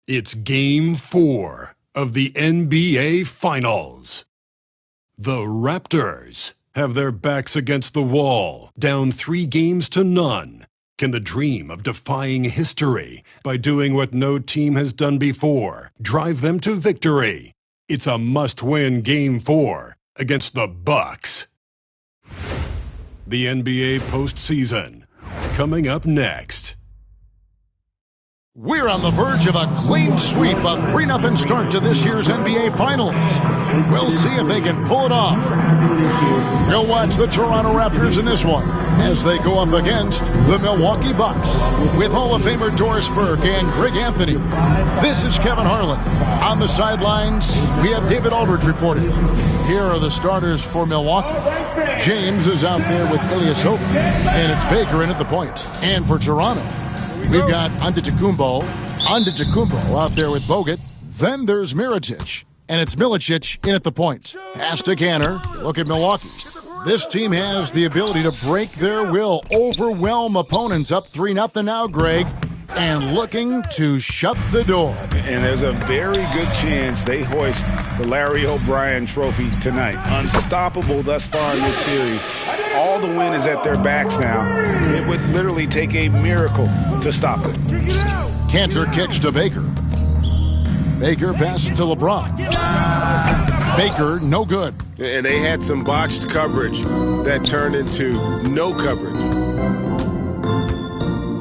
It's Game 4 of the NBA Finals. The Raptors have their backs against the wall, down 3-0. Can the dream of defying history by doing what no team has done before drive them to victory? It's a must-win Game 4 against the Bucks. The NBA postseason, coming up next. We're on the verge of a clean sweep, a 3-0 start to this year's NBA Finals. We'll see if they can pull it off. You'll watch the Toronto Raptors in this one as they go up against the Milwaukee Bucks with Hall of Famer Doris Burke and Greg Anthony. This is Kevin Harlan. On the sidelines, we have David Aldridge reporting. Here are the starters for Milwaukee. James is out there with Ilyasova, and it's Baker in at the point. And for Toronto, we've got Antetokounmpo out there with Bogut. Then there's Mirotic, and it's Milicic in at the point. Pass to Kanter. Look at Milwaukee. This team has the ability to break their will, overwhelm opponents. Up 3-0 now, Greg, and looking to shut the door. And there's a very good chance they hoist the Larry O'Brien Trophy tonight. Unstoppable thus far in this series. All the wind is at their backs now. It would literally take a miracle to stop it. Kanter kicks to Baker. Baker passes to LeBron. Baker, no good. And they had some botched coverage that turned into no coverage.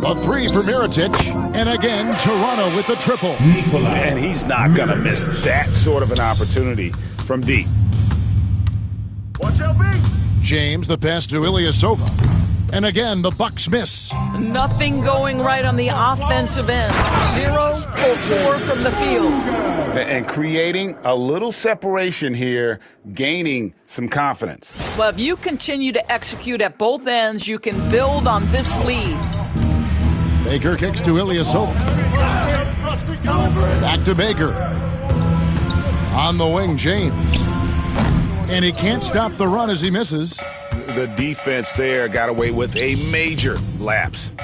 A three for Mirotic, and again, Toronto with the triple. And he's not going to miss that sort of an opportunity from deep. Watch out, B. James, the pass to Ilyasova. And again, the Bucks miss. Nothing going right on the offensive end. 0 for 4 from the field. And creating a little separation here, gaining some confidence. Well, if you continue to execute at both ends, you can build on this lead. Baker kicks to Ilyasova. Back to Baker. On the wing, James. And he can't stop the run as he misses. The defense there got away with a major lapse.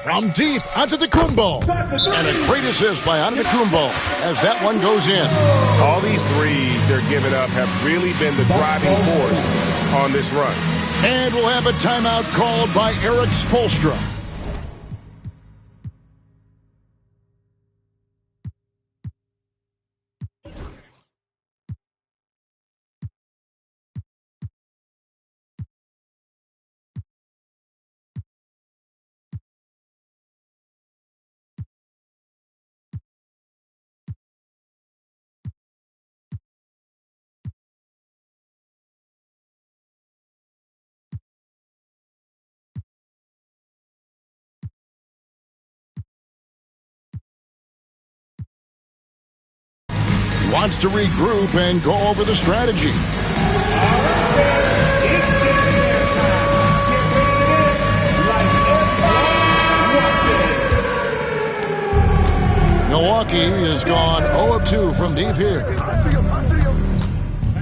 From deep, Antetokounmpo. And a great assist by Antetokounmpo as that one goes in. All these threes they're giving up have really been the driving force on this run. And we'll have a timeout called by Eric Spoelstra. Wants to regroup and go over the strategy. Milwaukee has gone 0 of 2 from deep here.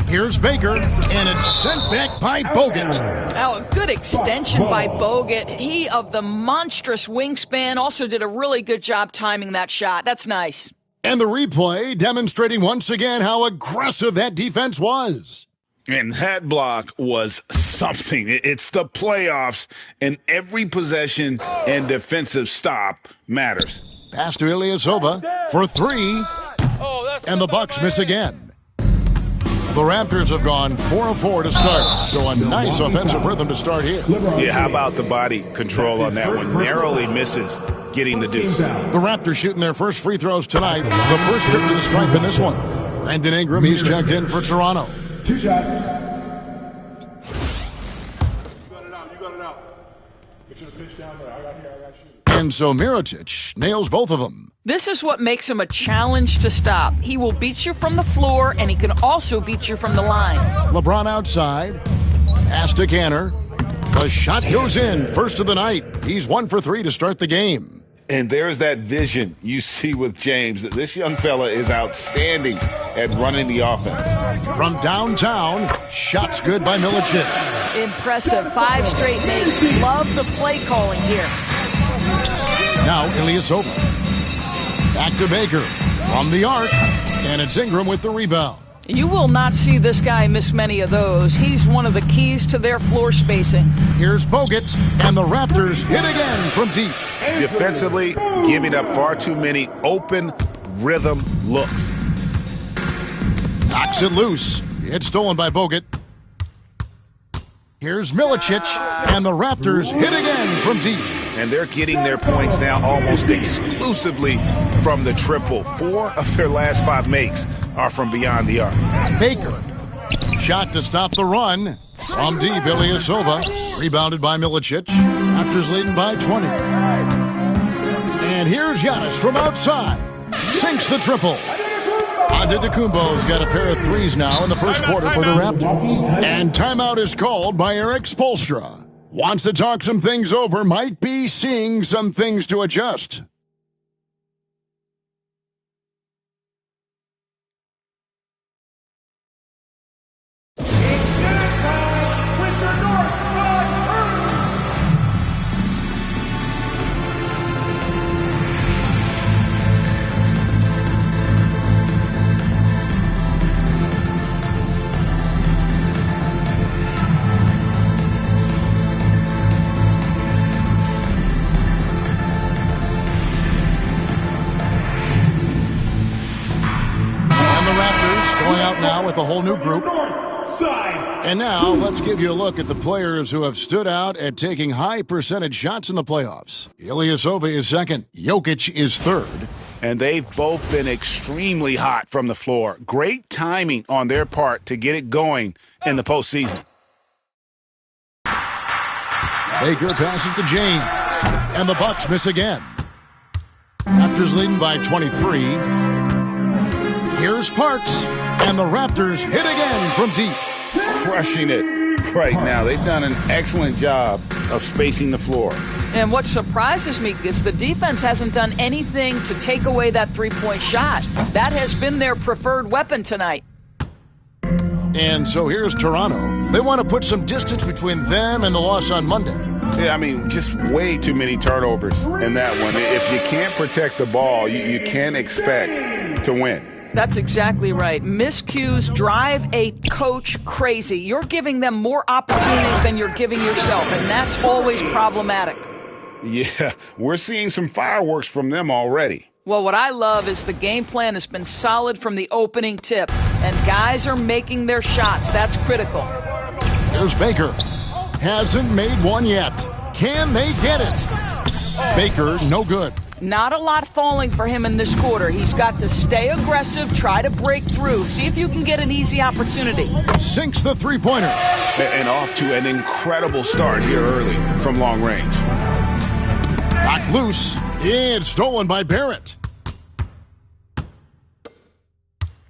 Here's Baker, and it's sent back by Bogut. Now, a good extension by Bogut. He, of the monstrous wingspan, also did a really good job timing that shot. That's nice. And the replay demonstrating once again how aggressive that defense was. And that block was something. It's the playoffs, and every possession and defensive stop matters. Pass to Ilyasova for 3, and the Bucks miss again. The Raptors have gone 4 of 4 to start, so a nice offensive rhythm to start here. Yeah, how about the body control on that one? Narrowly misses getting the deuce. The Raptors shooting their first free throws tonight. The first trip to the stripe in this one. Brandon Ingram, he's checked in for Toronto. 2 shots. You got it out. Get you the pitch down there. I got shoot. And so Mirotic nails both of them. This is what makes him a challenge to stop. He will beat you from the floor, and he can also beat you from the line. LeBron outside. Pass to Kanter. The shot goes in. First of the night. He's 1 for 3 to start the game. And there's that vision you see with James. This young fella is outstanding at running the offense. From downtown, shots good by Milicic. Impressive. 5 straight makes. Love the play calling here. Now Ilyasova. Back to Baker from the arc, and it's Ingram with the rebound. You will not see this guy miss many of those. He's one of the keys to their floor spacing. Here's Bogut, and the Raptors hit again from deep. Defensively, giving up far too many open rhythm looks. Knocks it loose. It's stolen by Bogut. Here's Milicic, and the Raptors hit again from deep. And they're getting their points now almost exclusively from the triple. 4 of their last 5 makes are from beyond the arc. Baker. Shot to stop the run. From deep, Ilyasova. Rebounded by Milicic. Raptors leading by 20. And here's Giannis from outside. Sinks the triple. Antetokounmpo's got a pair of threes now in the first quarter for the Raptors. And timeout is called by Eric Spoelstra. Wants to talk some things over, might be seeing some things to adjust. Going out now with a whole new group. And now let's give you a look at the players who have stood out at taking high percentage shots in the playoffs. Ilyasova is second. Jokic is third. And they've both been extremely hot from the floor. Great timing on their part to get it going in the postseason. Baker passes to James. And the Bucks miss again. Raptors leading by 23. Here's Parks. And the Raptors hit again from deep. Crushing it right now. They've done an excellent job of spacing the floor. And what surprises me is the defense hasn't done anything to take away that three-point shot. That has been their preferred weapon tonight. And so here's Toronto. They want to put some distance between them and the loss on Monday. Yeah, I mean, just way too many turnovers in that one. If you can't protect the ball, you can't expect to win. That's exactly right. Miscues drive a coach crazy. You're giving them more opportunities than you're giving yourself, and that's always problematic. Yeah, we're seeing some fireworks from them already. Well, what I love is the game plan has been solid from the opening tip, and guys are making their shots. That's critical. Here's Baker. Hasn't made one yet. Can they get it? Baker, no good. Not a lot falling for him in this quarter. He's got to stay aggressive, try to break through, see if you can get an easy opportunity. Sinks the three-pointer. And off to an incredible start here early from long range. Knocked loose. It's stolen by Barrett.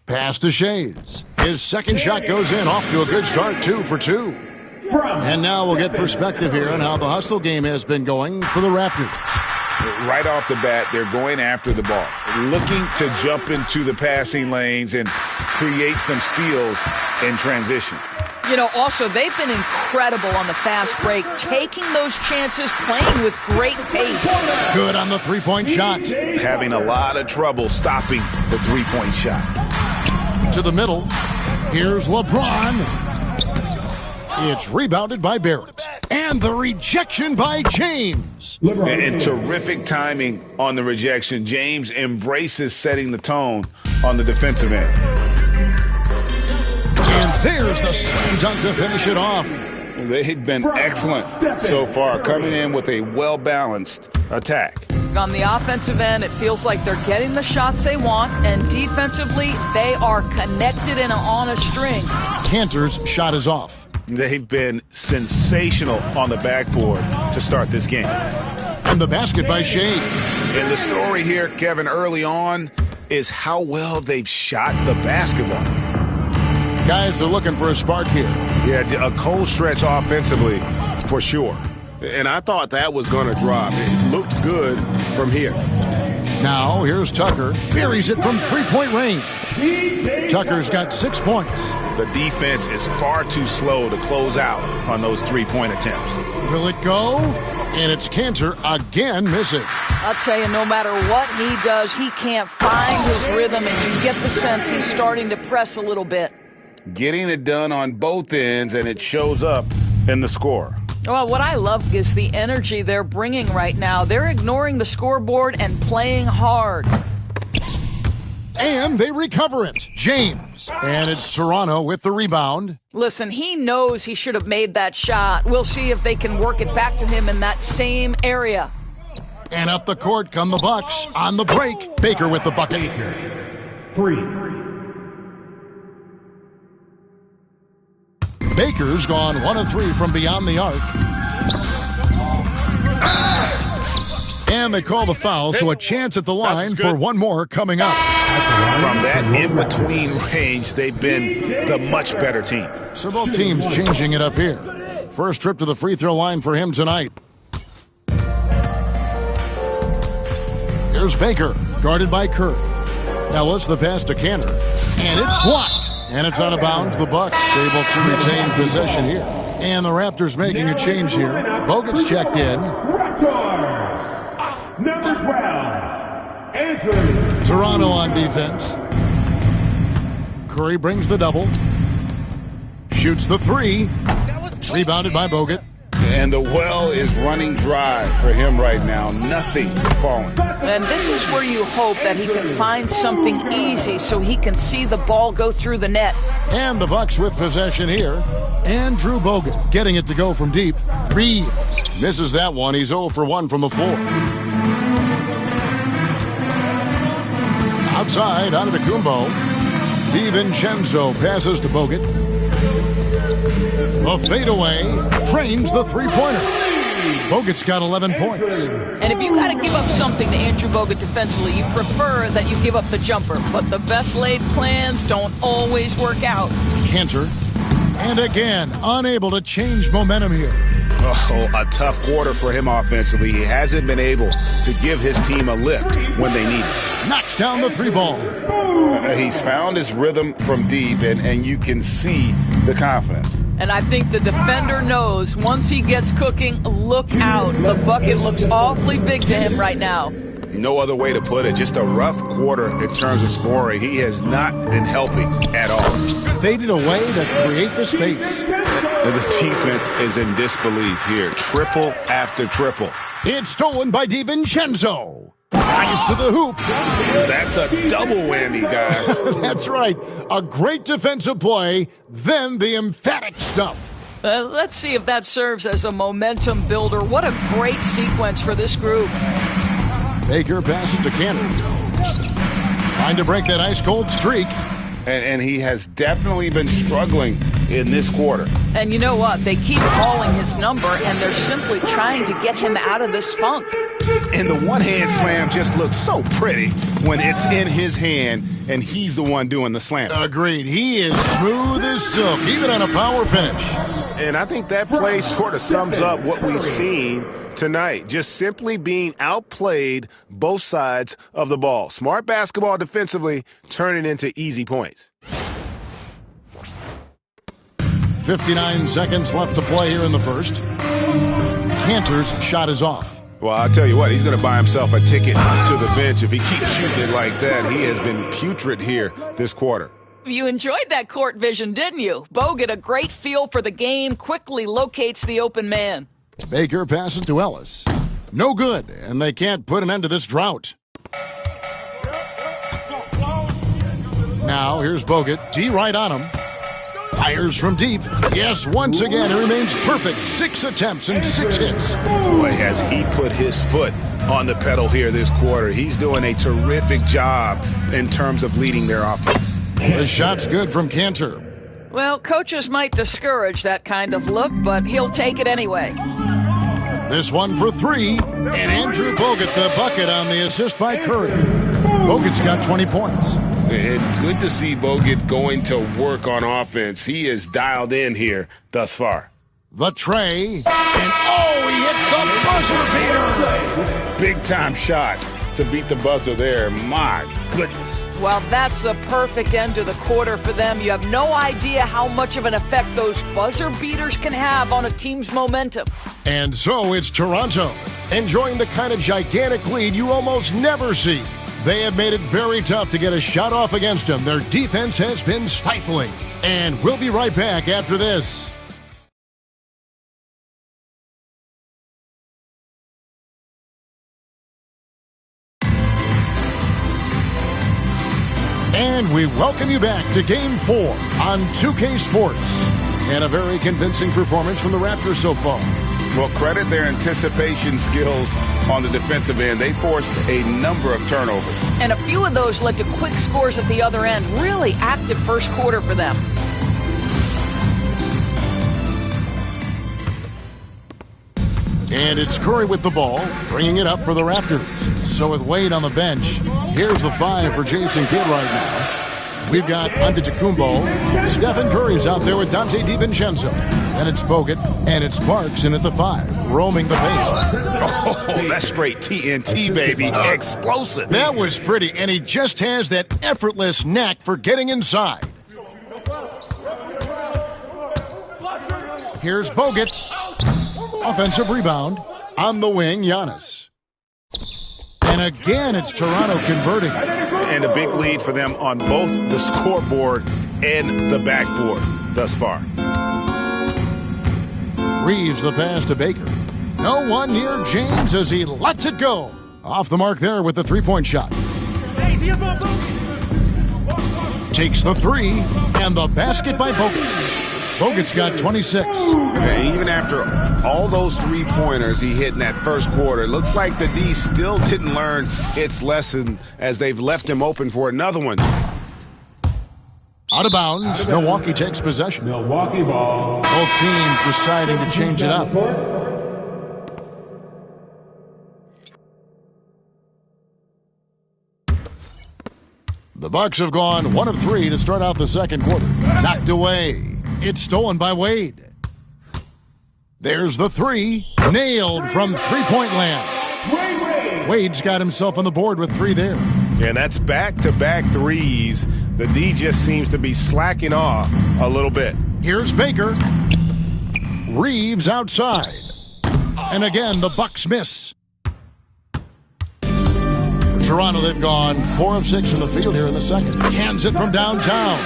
Pass to Shades. His second shot goes in, off to a good start, 2 for 2. And now we'll get perspective here on how the hustle game has been going for the Raptors. Right off the bat, they're going after the ball, looking to jump into the passing lanes and create some steals in transition. You know, also, they've been incredible on the fast break, taking those chances, playing with great pace. Good on the three-point shot. Having a lot of trouble stopping the three-point shot. To the middle. Here's LeBron. It's rebounded by Barrett. And the rejection by James. And terrific timing on the rejection. James embraces setting the tone on the defensive end. And there's the slam dunk to finish it off. They've been excellent so far, coming in with a well-balanced attack. On the offensive end, it feels like they're getting the shots they want, and defensively, they are connected and on a string. Cantor's shot is off. They've been sensational on the backboard to start this game. And the basket by Shades. And the story here, Kevin, early on is how well they've shot the basketball. Guys are looking for a spark here. Yeah, a cold stretch offensively for sure. And I thought that was going to drop. It looked good from here. Now, here's Tucker. Buries it from three-point range. Tucker's got 6 points. The defense is far too slow to close out on those three-point attempts. Will it go? And it's Cantor again missing. I'll tell you, no matter what he does, he can't find his rhythm, and you get the sense he's starting to press a little bit. Getting it done on both ends, and it shows up in the score. Well, what I love is the energy they're bringing right now. They're ignoring the scoreboard and playing hard. And they recover it. James. And it's Toronto with the rebound. Listen, he knows he should have made that shot. We'll see if they can work it back to him in that same area. And up the court come the Bucks on the break. Baker with the bucket. Baker's gone 1 of 3 from beyond the arc. And they call the foul, so a chance at the line for one more coming up. From that in-between range, they've been the much better team. So both teams changing it up here. First trip to the free throw line for him tonight. Here's Baker, guarded by Curry. Ellis, the pass to Cantor. And it's blocked. And it's out of bounds. The Bucks able to retain possession here. And the Raptors making a change here. Bogut's checked in. Number 12, Anthony. Toronto on defense. Curry brings the double. Shoots the 3. Rebounded by Bogut. And the well is running dry for him right now. Nothing falling. And this is where you hope that he can find something easy so he can see the ball go through the net. And the Bucks with possession here. Andrew Bogut getting it to go from deep. Reeves misses that one. He's 0 for 1 from the floor. Outside, out of the Kumbo. DiVincenzo passes to Bogut. The fadeaway drains the three-pointer. Bogut's got 11 points. And if you got to give up something to Andrew Bogut defensively, you prefer that you give up the jumper. But the best laid plans don't always work out. Cantor. And again, unable to change momentum here. Oh, a tough quarter for him offensively. He hasn't been able to give his team a lift when they need it. Knocks down the 3-ball. He's found his rhythm from deep, and you can see the confidence. And I think the defender knows once he gets cooking, look out. The bucket looks awfully big to him right now. No other way to put it. Just a rough quarter in terms of scoring. He has not been helping at all. Faded away to create the space. The defense is in disbelief here. Triple after triple. It's stolen by DiVincenzo. Eyes to the hoop. That's a double whammy, guys. That's right. A great defensive play, then the emphatic stuff. Let's see if that serves as a momentum builder. What a great sequence for this group. Baker passes to Cantor. Trying to break that ice-cold streak. And he has definitely been struggling in this quarter. And you know what? They keep calling his number, and they're simply trying to get him out of this funk. And the one-hand slam just looks so pretty when it's in his hand, and he's the one doing the slam. Agreed. He is smooth as silk, even on a power finish. And I think that play sort of sums up what we've seen tonight. Just simply being outplayed both sides of the ball. Smart basketball defensively turning into easy points. 59 seconds left to play here in the first. Cantor's shot is off. Well, I'll tell you what, he's going to buy himself a ticket to the bench if he keeps shooting it like that. He has been putrid here this quarter. You enjoyed that court vision, didn't you? Bogut, a great feel for the game, quickly locates the open man. Baker passes to Ellis. No good, and they can't put an end to this drought. Now, here's Bogut. D right on him. Fires from deep. Yes, once again, it remains perfect. 6 attempts and 6 hits. Boy, has he put his foot on the pedal here this quarter. He's doing a terrific job in terms of leading their offense. The shot's good from Cantor. Well, coaches might discourage that kind of look, but he'll take it anyway. This one for 3. And Andrew Bogut, the bucket on the assist by Curry. Bogut's got 20 points. And good to see Bogut going to work on offense. He is dialed in here thus far. The tray. And oh, he hits the buzzer beater. Big time shot to beat the buzzer there. My goodness. Well, that's the perfect end to the quarter for them. You have no idea how much of an effect those buzzer beaters can have on a team's momentum. And so it's Toronto, enjoying the kind of gigantic lead you almost never see. They have made it very tough to get a shot off against them. Their defense has been stifling. And we'll be right back after this. And we welcome you back to Game 4 on 2K Sports. And a very convincing performance from the Raptors so far. Well, credit their anticipation skills on the defensive end. They forced a number of turnovers. And a few of those led to quick scores at the other end. Really active first quarter for them. And it's Curry with the ball, bringing it up for the Raptors. So with Wade on the bench, here's the 5 for Jason Kidd right now. We've got Antetokounmpo. Stephen Curry's out there with Dante DiVincenzo. Then it's Bogut, and it's Sparks in at the 5, roaming the paint. Oh, that's straight TNT, baby. Explosive. That was pretty, and he just has that effortless knack for getting inside. Here's Bogut. Offensive rebound. On the wing, Giannis. And again, it's Toronto converting. And a big lead for them on both the scoreboard and the backboard thus far. Reeves the pass to Baker. No one near James as he lets it go. Off the mark there with the three-point shot. Takes the 3, and the basket by Bogut. Bogut's got 26. And even after all those three-pointers he hit in that first quarter, looks like the D still didn't learn its lesson as they've left him open for another one. Out of bounds, Milwaukee takes possession. Milwaukee ball. Both teams deciding to change it up. The Bucks have gone 1 of 3 to start out the second quarter. Knocked away. It's stolen by Wade. There's the 3. Nailed from three-point land. Wade's got himself on the board with 3 there. And that's back-to-back threes. The D just seems to be slacking off a little bit. Here's Baker. Reeves outside. And again, the Bucks miss. For Toronto, they've gone 4 of 6 in the field here in the second. Cans it from downtown.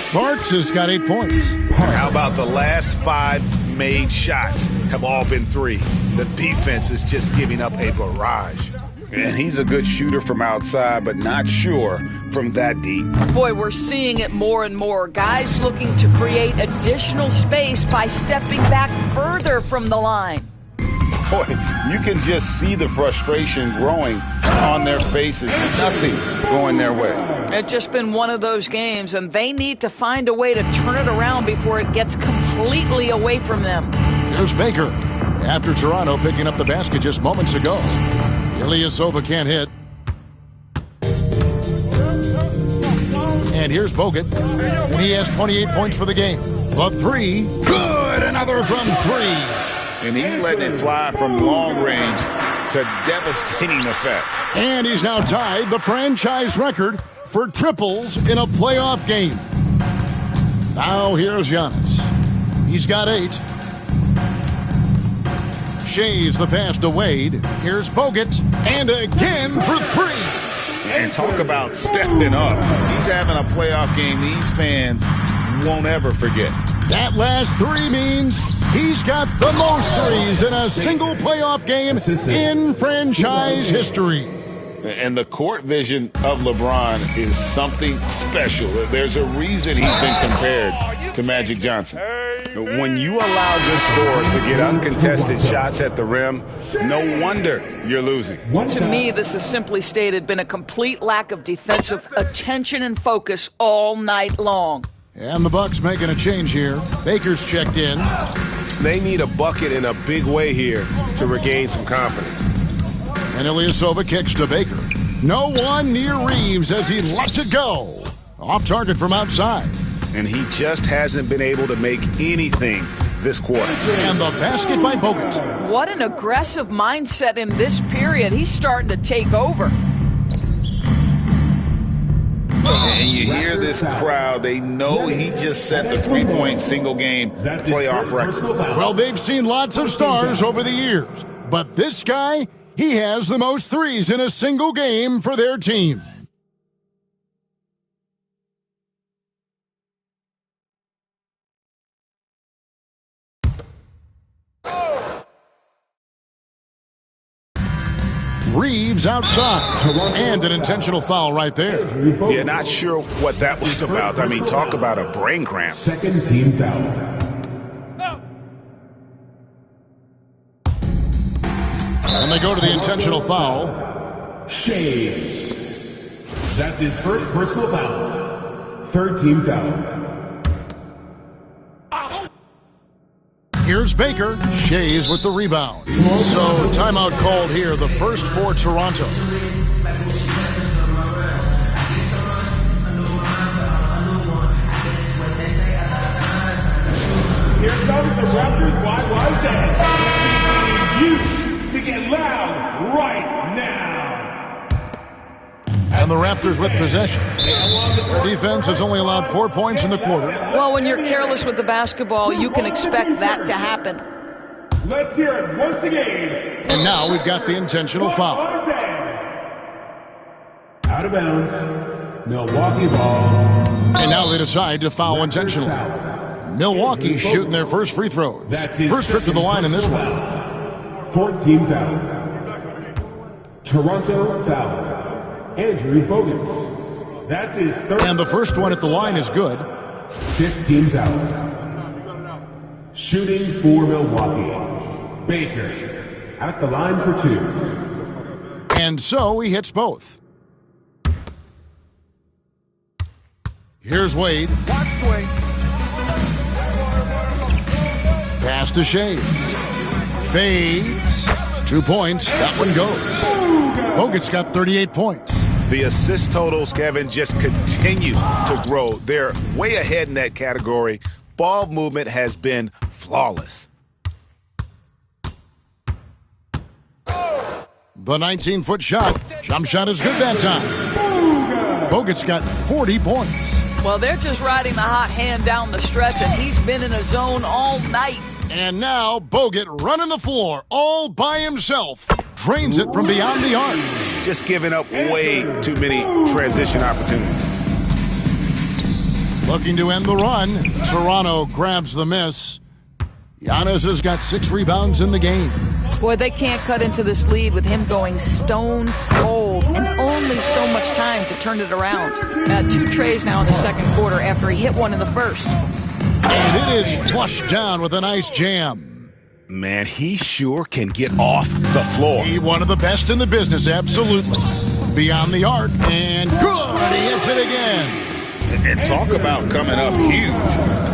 Sparks has got 8 points. How about the last 5 made shots have all been threes? The defense is just giving up a barrage. And he's a good shooter from outside, but not sure from that deep. Boy, we're seeing it more and more. Guys looking to create additional space by stepping back further from the line. Boy, you can just see the frustration growing on their faces. Nothing going their way. It's just been one of those games, and they need to find a way to turn it around before it gets completely away from them. There's Baker. After Toronto picking up the basket just moments ago. Ilyasova can't hit. And here's Bogut. And he has 28 points for the game. The 3. Good! Another from 3. And he's letting it fly from long range to devastating effect. And he's now tied the franchise record for triples in a playoff game. Now here's Giannis. He's got 8. Shays the pass to Wade. Here's Bogut. And again for 3. And talk about stepping up. He's having a playoff game these fans won't ever forget. That last 3 means he's got the most threes in a single playoff game in franchise history. And the court vision of LeBron is something special. There's a reason he's been compared to Magic Johnson. When you allow good scorers to get uncontested shots at the rim, no wonder you're losing. To me, this has simply stated been a complete lack of defensive attention and focus all night long. And the Bucks making a change here. Baker's checked in. They need a bucket in a big way here to regain some confidence. And Ilyasova kicks to Baker. No one near Reeves as he lets it go. Off target from outside. And he just hasn't been able to make anything this quarter. And the basket by Bogut. What an aggressive mindset in this period. He's starting to take over. And you hear this crowd. They know he just set the three-point single-game playoff record. Well, they've seen lots of stars over the years, but this guy, he has the most threes in a single game for their team. Reeves outside, and an intentional foul right there. Yeah, not sure what that was about. I mean, talk about a brain cramp. Second team foul. And they go to the intentional foul. Shays. That's his first personal foul. Third team foul. Here's Baker. Shays with the rebound. So timeout called here, the first for Toronto. Here comes the Raptors wide dance. You to get loud right now. And the Raptors with possession. Their defense has only allowed 4 points in the quarter. Well, when you're careless with the basketball, you can expect that to happen. Let's hear it once again. And now we've got the intentional foul. Out of bounds. Milwaukee ball. And now they decide to foul intentionally. Milwaukee shooting their first free throws. First trip to the line in this one. 14th foul. Toronto foul. Andrew Bogut. That's his third. And the first one at the line is good. 15th foul. Shooting for Milwaukee. Baker at the line for two. And so he hits both. Here's Wade. Pass to Shays. Fades. 2 points. That one goes. Bogut's got 38 points. The assist totals, Kevin, just continue to grow. They're way ahead in that category. Ball movement has been flawless. The 19-foot shot. Jump shot is good that time. Bogut's got 40 points. Well, they're just riding the hot hand down the stretch, and he's been in a zone all night. And now Bogut running the floor all by himself. Drains it from beyond the arc. Just giving up way too many transition opportunities. Looking to end the run. Toronto grabs the miss. Giannis has got 6 rebounds in the game. Boy, they can't cut into this lead with him going stone cold and only so much time to turn it around. 2 trays now in the second quarter after he hit one in the first. And it is flushed down with a nice jam. Man, he sure can get off the floor. He one of the best in the business, absolutely. Beyond the arc, and good, he hits it again. And talk about coming up huge.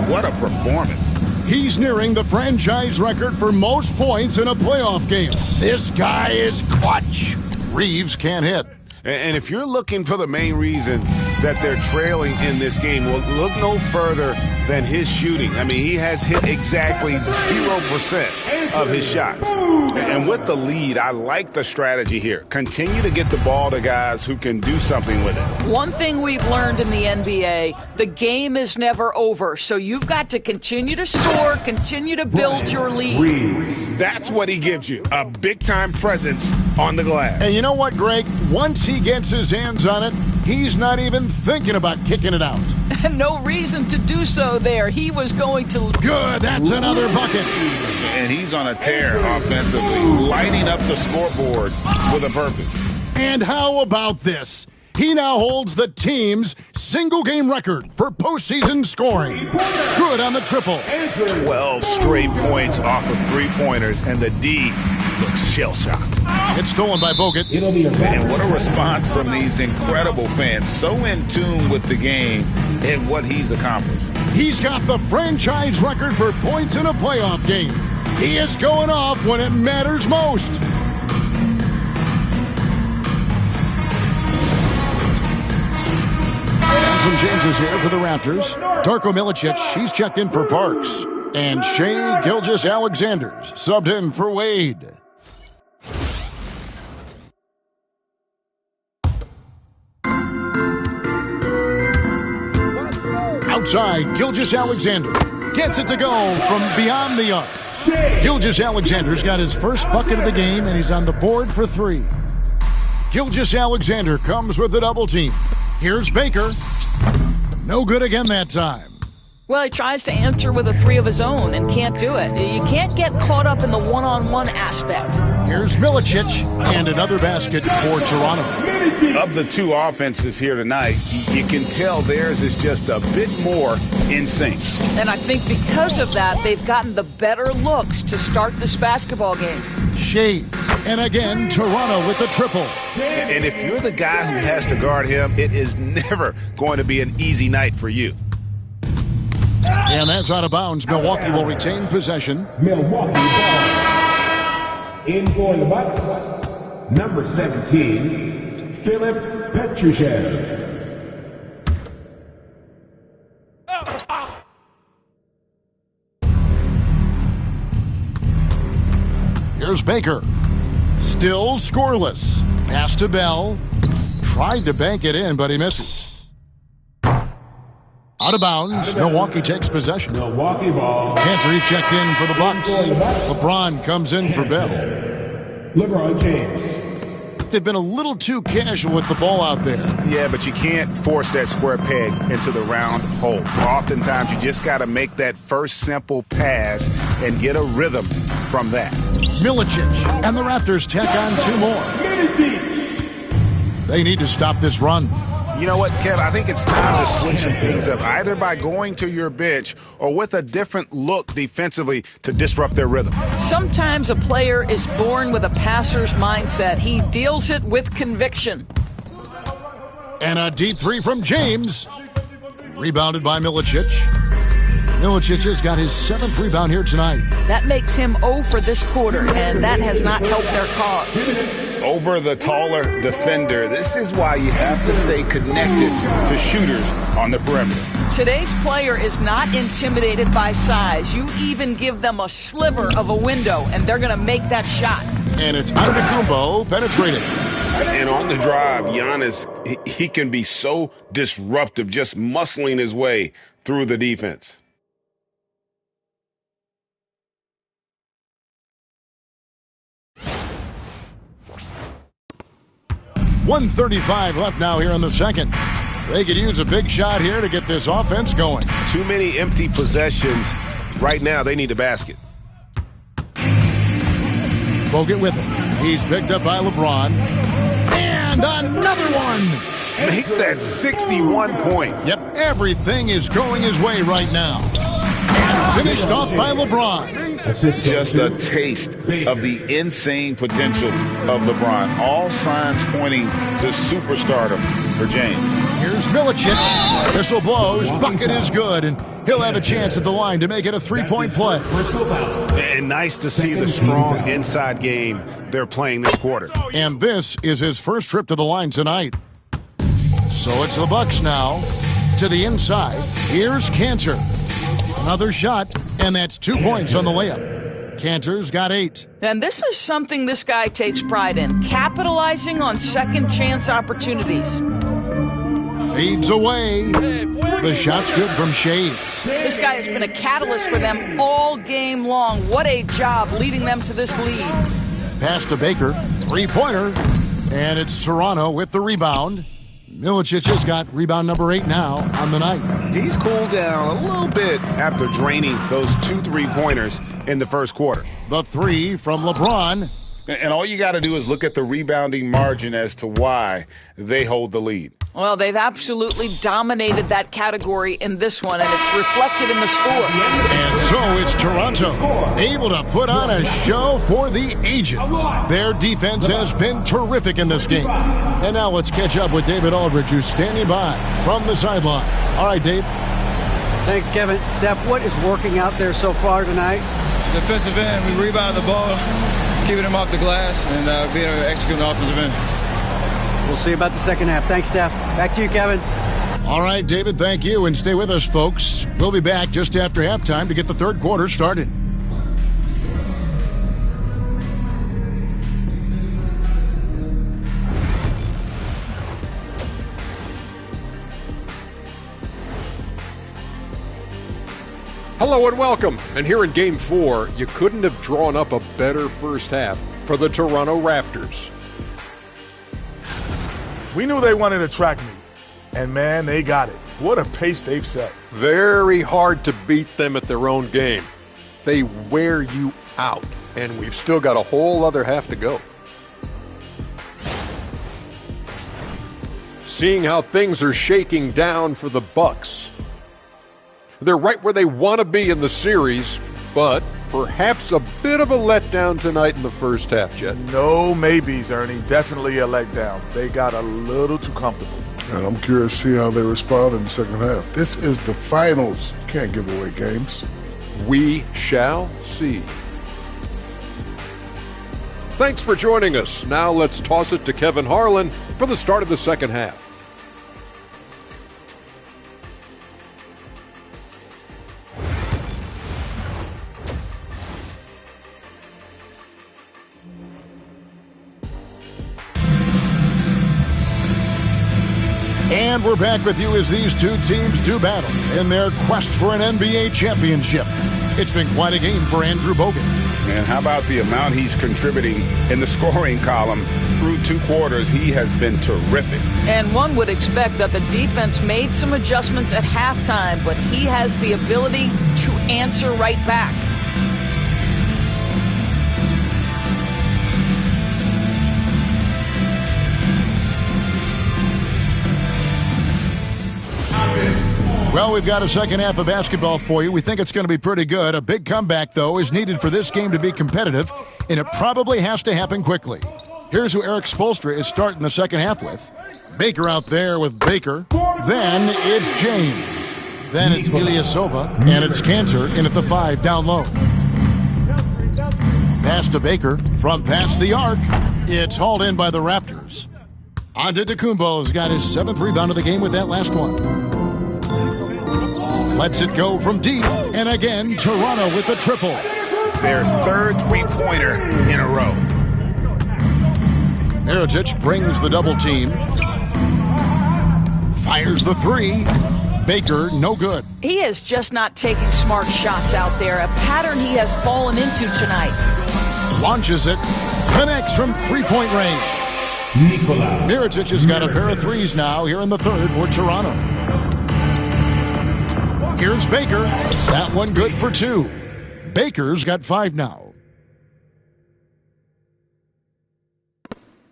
What a performance. He's nearing the franchise record for most points in a playoff game. This guy is clutch. Reeves can't hit. And if you're looking for the main reason that they're trailing in this game, well, look no further than his shooting. I mean, he has hit exactly 0% of his shots. And with the lead, I like the strategy here. Continue to get the ball to guys who can do something with it. One thing we've learned in the NBA, the game is never over. So you've got to continue to score, continue to build your lead. That's what he gives you, a big-time presence on the glass. And you know what, Greg? Once he gets his hands on it, he's not even thinking about kicking it out. No reason to do so there. He was going to... Good, that's another bucket. And he's on a tear offensively, lighting up the scoreboard with a purpose. And how about this? He now holds the team's single-game record for postseason scoring. Good on the triple. 12 straight points off of three-pointers, and the D looks shell-shocked. It's stolen by Bogut. And what a response from these incredible fans, so in tune with the game and what he's accomplished. He's got the franchise record for points in a playoff game. He is going off when it matters most. And some changes here for the Raptors. Darko Milicic, he's checked in for Parks. And Shai Gilgeous-Alexander's subbed in for Wade. side, Gilgeous-Alexander gets it to go from beyond the arc. Gilgeous-Alexander's got his first bucket of the game, and he's on the board for 3. Gilgeous-Alexander comes with the double team. Here's Baker. No good again that time. Well, he tries to answer with a 3 of his own and can't do it. You can't get caught up in the one-on-one aspect. Here's Milicic, and another basket for Toronto. Of the two offenses here tonight, you can tell theirs is just a bit more in sync. And I think because of that, they've gotten the better looks to start this basketball game. Shades, and again, Toronto with a triple. And if you're the guy who has to guard him, it is never going to be an easy night for you. And that's out of bounds. Milwaukee will retain possession. Milwaukee ball. In for the Bucks, number 17, Philip Petrusev. Here's Baker. Still scoreless. Pass to Bell. Tried to bank it in, but he misses. Out of bounds. Milwaukee takes possession. Milwaukee ball. Cantor checked in for the Bucks. LeBron comes in for Bell. LeBron James. They've been a little too casual with the ball out there. Yeah, but you can't force that square peg into the round hole. Oftentimes, you just got to make that first simple pass and get a rhythm from that. Milicic and the Raptors tack on 2 more. They need to stop this run. You know what, Kev? I think it's time to switch some things up, either by going to your bench or with a different look defensively to disrupt their rhythm. Sometimes a player is born with a passer's mindset. He deals it with conviction. And a deep 3 from James. Rebounded by Milicic. Milicic has got his 7th rebound here tonight. That makes him 0 for this quarter, and that has not helped their cause. Over the taller defender, this is why you have to stay connected to shooters on the perimeter. Today's player is not intimidated by size. You even give them a sliver of a window, and they're going to make that shot. And it's Antetokounmpo penetrating. And on the drive, Giannis, he can be so disruptive, just muscling his way through the defense. .135 left now here in the second. They could use a big shot here to get this offense going. Too many empty possessions. Right now, they need a basket. Bogut with it. He's picked up by LeBron. And another one! Make that 61 points. Yep, everything is going his way right now. And finished off by LeBron. Just a taste of the insane potential of LeBron. All signs pointing to superstardom for James. Here's Milicic. Whistle blows. Bucket is good. And he'll have a chance at the line to make it a 3-point play. And nice to see the strong inside game they're playing this quarter. And this is his first trip to the line tonight. So it's the Bucks now. To the inside. Here's Cantor. Another shot, and that's 2 points on the layup. Cantor's got 8. And this is something this guy takes pride in, capitalizing on second chance opportunities. Fades away. The shot's good from Shades. This guy has been a catalyst for them all game long. What a job leading them to this lead. Pass to Baker. 3-pointer. And it's Toronto with the rebound. Milicic has got rebound number 8 now on the night. He's cooled down a little bit after draining those 2 3-pointers in the first quarter. The 3 from LeBron. And all you got to do is look at the rebounding margin as to why they hold the lead. Well, they've absolutely dominated that category in this one, and it's reflected in the score. And so it's Toronto, able to put on a show for the ages. Their defense has been terrific in this game. And now let's catch up with David Aldridge, who's standing by from the sideline. All right, Dave. Thanks, Kevin. Steph, what is working out there so far tonight? Defensive end, we rebound the ball, keeping them off the glass, and being able to execute the offensive end. We'll see about the second half. Thanks, Steph. Back to you, Kevin. All right, David, thank you. And stay with us, folks. We'll be back just after halftime to get the third quarter started. Hello and welcome. And here in Game 4, you couldn't have drawn up a better first half for the Toronto Raptors. We knew they wanted a track meet, and man, they got it. What a pace they've set. Very hard to beat them at their own game. They wear you out, and we've still got a whole other half to go. Seeing how things are shaking down for the Bucks. They're right where they want to be in the series, but perhaps a bit of a letdown tonight in the first half, Jet. No maybes, Ernie. Definitely a letdown. They got a little too comfortable. And I'm curious to see how they respond in the second half. This is the finals. Can't give away games. We shall see. Thanks for joining us. Now let's toss it to Kevin Harlan for the start of the second half. And we're back with you as these two teams do battle in their quest for an NBA championship. It's been quite a game for Andrew Bogut. And how about the amount he's contributing in the scoring column through 2 quarters? He has been terrific. And one would expect that the defense made some adjustments at halftime, but he has the ability to answer right back. Well, we've got a second half of basketball for you. We think it's going to be pretty good. A big comeback, though, is needed for this game to be competitive, and it probably has to happen quickly. Here's who Eric Spoelstra is starting the second half with. Baker out there with Baker. Then it's James. Then it's Ilyasova, and it's Cantor in at the 5 down low. Pass to Baker from past the arc. It's hauled in by the Raptors. Antetokounmpo's got his 7th rebound of the game with that last one. Lets it go from deep, and again, Toronto with the triple. Their 3rd three-pointer in a row. Mirotic brings the double team. Fires the 3. Baker, no good. He is just not taking smart shots out there, a pattern he has fallen into tonight. Launches it, connects from three-point range. Mirotic has got a pair of 3s now here in the 3rd for Toronto. Here's Baker. That one good for 2. Baker's got 5 now.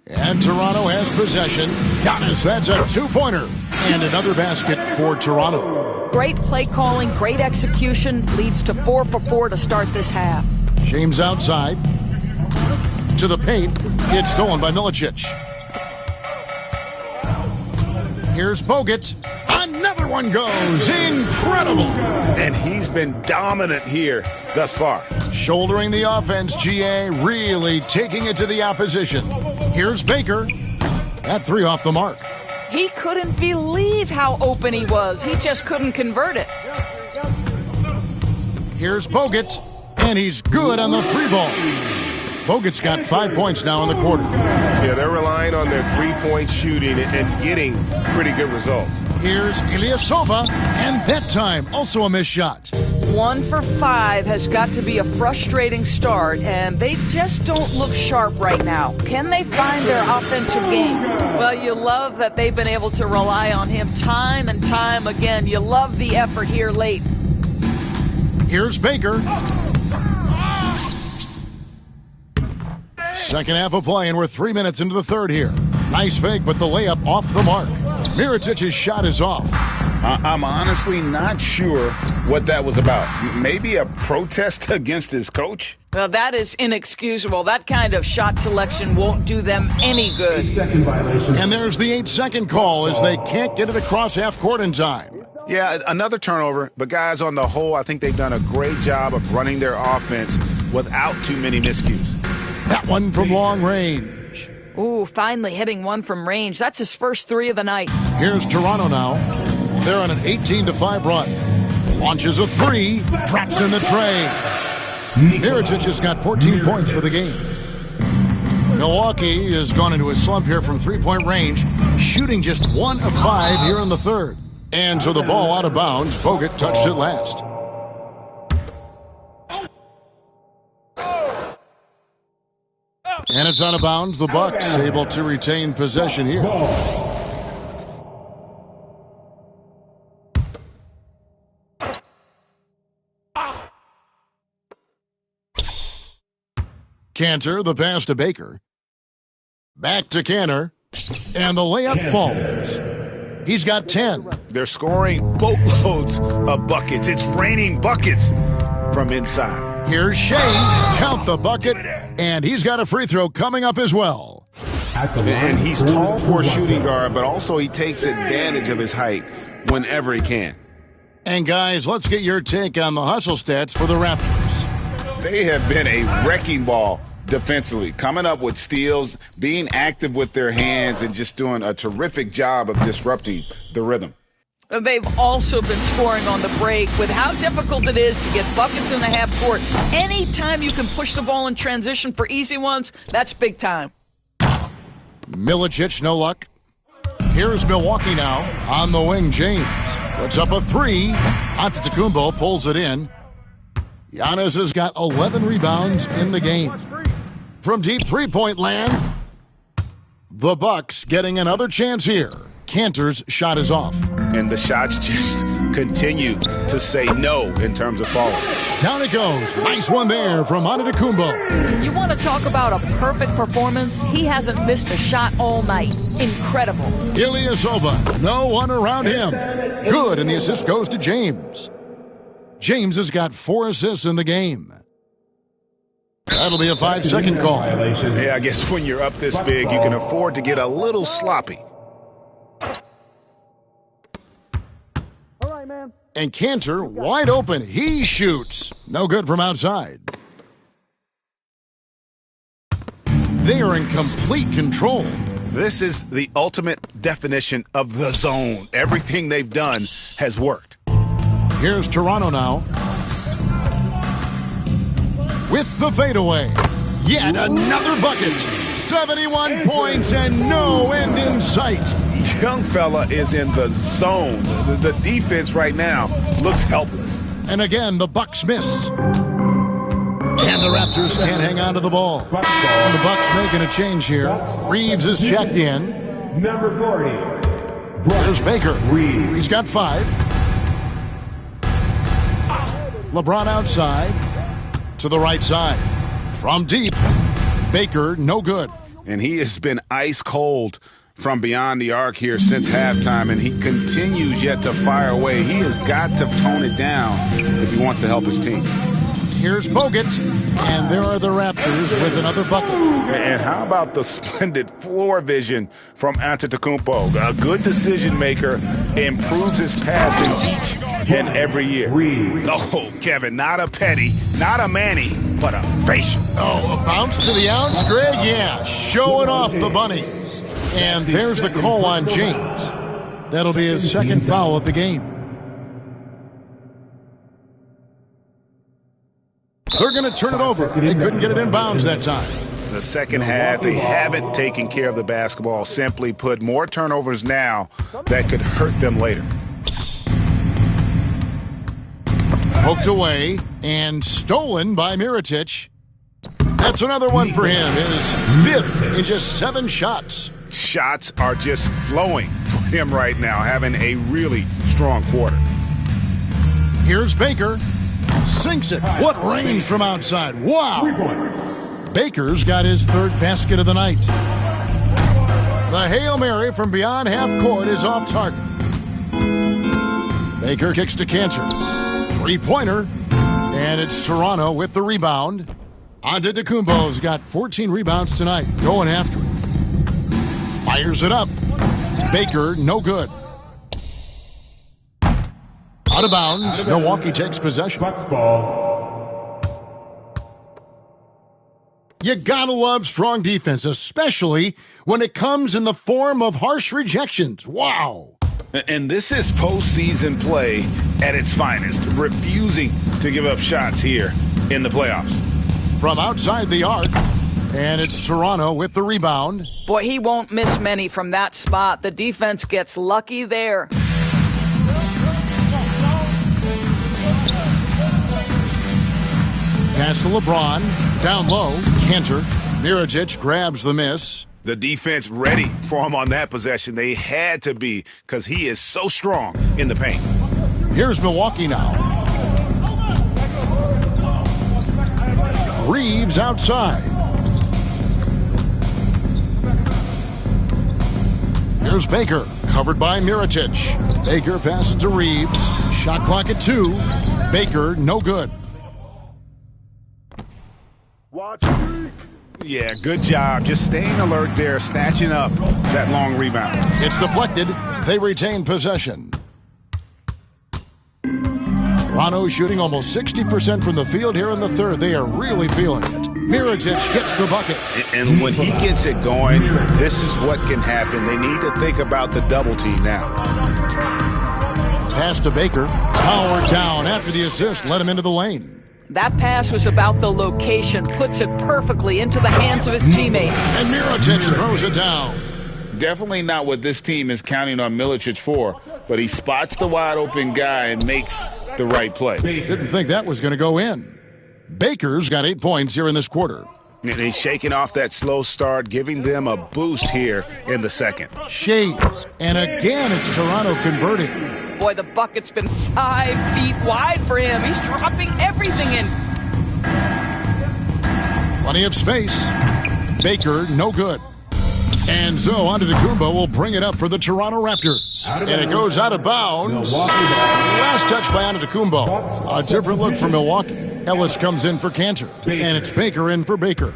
And Toronto has possession. Giannis, that's a 2-pointer. And another basket for Toronto. Great play calling, great execution. Leads to 4 for 4 to start this half. James outside. To the paint. It's stolen by Milicic. Here's Bogut. Another one goes. Incredible. And he's been dominant here thus far. Shouldering the offense, GA, really taking it to the opposition. Here's Baker. That 3 off the mark. He couldn't believe how open he was. He just couldn't convert it. Here's Bogut. And he's good on the 3-ball. Bogut's got 5 points now in the quarter. Yeah, they're relying on their 3-point shooting and getting pretty good results. Here's Ilyasova, and that time also a missed shot. 1 for 5 has got to be a frustrating start, and they just don't look sharp right now. Can they find their offensive game? Well, you love that they've been able to rely on him time and time again. You love the effort here late. Here's Baker. Second half of play, and we're 3 minutes into the 3rd here. Nice fake, but the layup off the mark. Mirotic's shot is off. I'm honestly not sure what that was about. Maybe a protest against his coach? Well, that is inexcusable. That kind of shot selection won't do them any good. And there's the 8-second call as they can't get it across half court in time. Yeah, another turnover, but guys, on the whole, I think they've done a great job of running their offense without too many miscues. That one from long range. Ooh, finally hitting one from range. That's his first 3 of the night. Here's Toronto now. They're on an 18-5 run. Launches a 3, drops in the tray. Mirotic has got 14 points for the game. Milwaukee has gone into a slump here from 3-point range, shooting just 1 of 5 here in the 3rd. And so the ball out of bounds. Bogut touched it last. And it's out of bounds. The Bucks able to retain possession here. Cantor, the pass to Baker. Back to Cantor. And the layup falls. He's got 10. They're scoring boatloads of buckets. It's raining buckets from inside. Here's Shays. Count the bucket. And he's got a free throw coming up as well. And he's tall for a shooting guard, but also he takes advantage of his height whenever he can. And guys, let's get your take on the hustle stats for the Raptors. They have been a wrecking ball defensively, coming up with steals, being active with their hands, and just doing a terrific job of disrupting the rhythm. They've also been scoring on the break with how difficult it is to get buckets in the half court. Anytime you can push the ball in transition for easy ones, that's big time. Milicic, no luck. Here's Milwaukee now on the wing. James puts up a three. Antetokounmpo pulls it in. Giannis has got 11 rebounds in the game. From deep three-point land, the Bucks getting another chance here. Cantor's shot is off. And the shots just continue to say no in terms of falling. Down it goes. Nice one there from Antetokounmpo. You want to talk about a perfect performance? He hasn't missed a shot all night. Incredible. Ilyasova, no one around him. Good, and the assist goes to James. James has got 4 assists in the game. That'll be a 5-second call. Yeah, I guess when you're up this big, you can afford to get a little sloppy. And Cantor wide open. He shoots. No good from outside. They are in complete control. This is the ultimate definition of the zone. Everything they've done has worked. Here's Toronto now. With the fadeaway. Yet another bucket. 71 points and no end in sight. Young fella is in the zone. The defense right now looks helpless. And again, the Bucks miss. And the Raptors can't hang on to the ball. And the Bucks making a change here. Reeves is checked in. Number 40. There's Baker. He's got 5. LeBron outside. To the right side. From deep. Baker, no good. And he has been ice cold from beyond the arc here since halftime, and he continues yet to fire away. He has got to tone it down if he wants to help his team. Here's Bogut, and there are the Raptors with another bucket. And how about the splendid floor vision from Antetokounmpo? A good decision maker, improves his passing each and every year. Oh, Kevin, not a petty, not a Manny, but a facial. Oh, a bounce to the ounce, Greg? Yeah, showing off the bunnies. And there's the call on James. That'll be his second foul of the game. They're going to turn it over. They couldn't get it in bounds that time. The second half, they haven't taken care of the basketball. Simply put, more turnovers now that could hurt them later. Poked away and stolen by Milicic. That's another one for him. His 5th in just 7 shots. Shots are just flowing for him right now, having a really strong quarter. Here's Baker. Sinks it. What range from outside. Wow. Baker's got his 3rd basket of the night. The Hail Mary from beyond half court is off target. Baker kicks to Cantor. 3-pointer. And it's Toronto with the rebound. Antetokounmpo's got 14 rebounds tonight. Going after it. Fires it up. Baker, no good. Out of bounds. Milwaukee takes possession. You gotta love strong defense, especially when it comes in the form of harsh rejections. Wow. And this is postseason play at its finest, refusing to give up shots here in the playoffs. From outside the arc, and it's Toronto with the rebound. Boy, he won't miss many from that spot. The defense gets lucky there. Pass to LeBron. Down low. Cantor. Mirotic grabs the miss. The defense ready for him on that possession. They had to be because he is so strong in the paint. Here's Milwaukee now. Reeves outside. Here's Baker, covered by Mirotic. Baker passes to Reeves. Shot clock at 2. Baker, no good. Watch. Yeah, good job. Just staying alert there, snatching up that long rebound. It's deflected. They retain possession. Toronto shooting almost 60% from the field here in the third. They are really feeling it. Mirotic gets the bucket. And when he gets it going, this is what can happen. They need to think about the double team now. Pass to Baker. Powered down after the assist. Let him into the lane. That pass was about the location. Puts it perfectly into the hands of his teammate. And Mirotic throws it down. Definitely not what this team is counting on Milicic for, but he spots the wide open guy and makes the right play. Didn't think that was going to go in. Baker's got 8 points here in this quarter. And he's shaking off that slow start, giving them a boost here in the second. Shades. And again, it's Toronto converting. Boy, the bucket's been 5 feet wide for him. He's dropping everything in. Plenty of space. Baker, no good. And so Antetokounmpo will bring it up for the Toronto Raptors. And it goes out of bounds. Last touch by Antetokounmpo. A different look for Milwaukee. Ellis comes in for Cantor. And it's Baker in for Baker.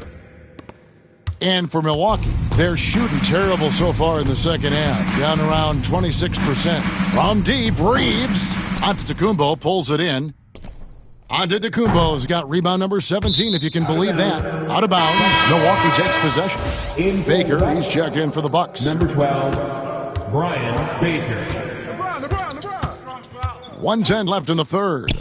And for Milwaukee, they're shooting terrible so far in the second half. Down around 26%. From deep, Reeves. Antetokounmpo pulls it in. Antetokounmpo's got rebound number 17, if you can believe that. Out of bounds, Milwaukee takes possession. Baker, he's checked in for the Bucks. Number 12, Brian Baker. 1:10 left in the third.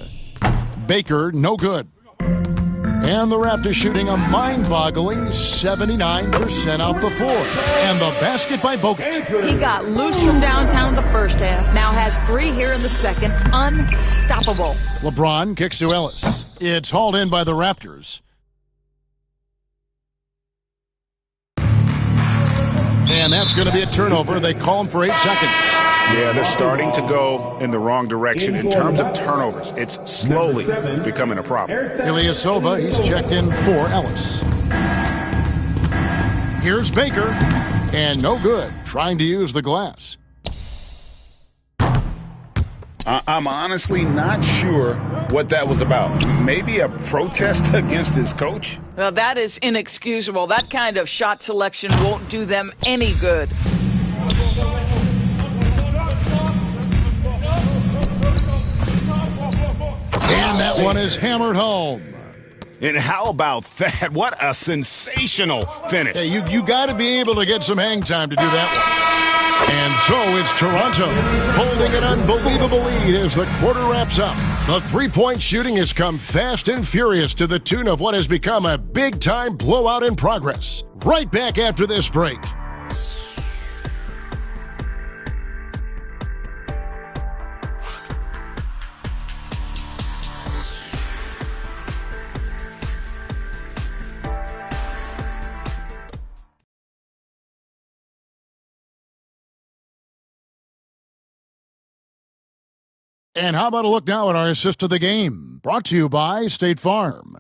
Baker, no good. And the Raptors shooting a mind-boggling 79% off the floor. And the basket by Bogut. He got loose from downtown in the first half. Now has 3 here in the second. Unstoppable. LeBron kicks to Ellis. It's hauled in by the Raptors. And that's going to be a turnover. They call him for 8 seconds. Yeah, they're starting to go in the wrong direction in terms of turnovers. It's slowly becoming a problem. Ilyasova, he's checked in for Ellis. Here's Baker, and no good, trying to use the glass. I'm honestly not sure what that was about. Maybe a protest against his coach? Well, that is inexcusable. That kind of shot selection won't do them any good. And that one is hammered home. And how about that? What a sensational finish. Hey, you got to be able to get some hang time to do that one. And so it's Toronto holding an unbelievable lead as the quarter wraps up. The three-point shooting has come fast and furious to the tune of what has become a big-time blowout in progress. Right back after this break. And how about a look now at our assist of the game? Brought to you by State Farm.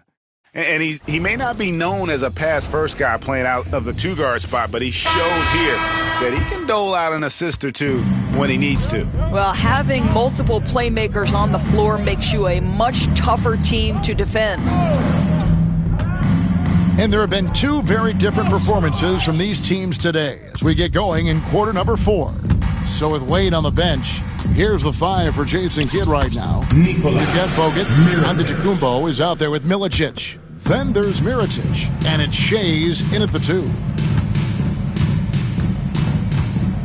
And he may not be known as a pass-first guy playing out of the two-guard spot, but he shows here that he can dole out an assist or two when he needs to. Well, having multiple playmakers on the floor makes you a much tougher team to defend. And there have been 2 very different performances from these teams today as we get going in quarter number 4. So with Wade on the bench, here's the 5 for Jason Kidd right now. You've got Bogut. Antetokounmpo is out there with Milicic. Then there's Mirotic, and it's Shays in at the 2.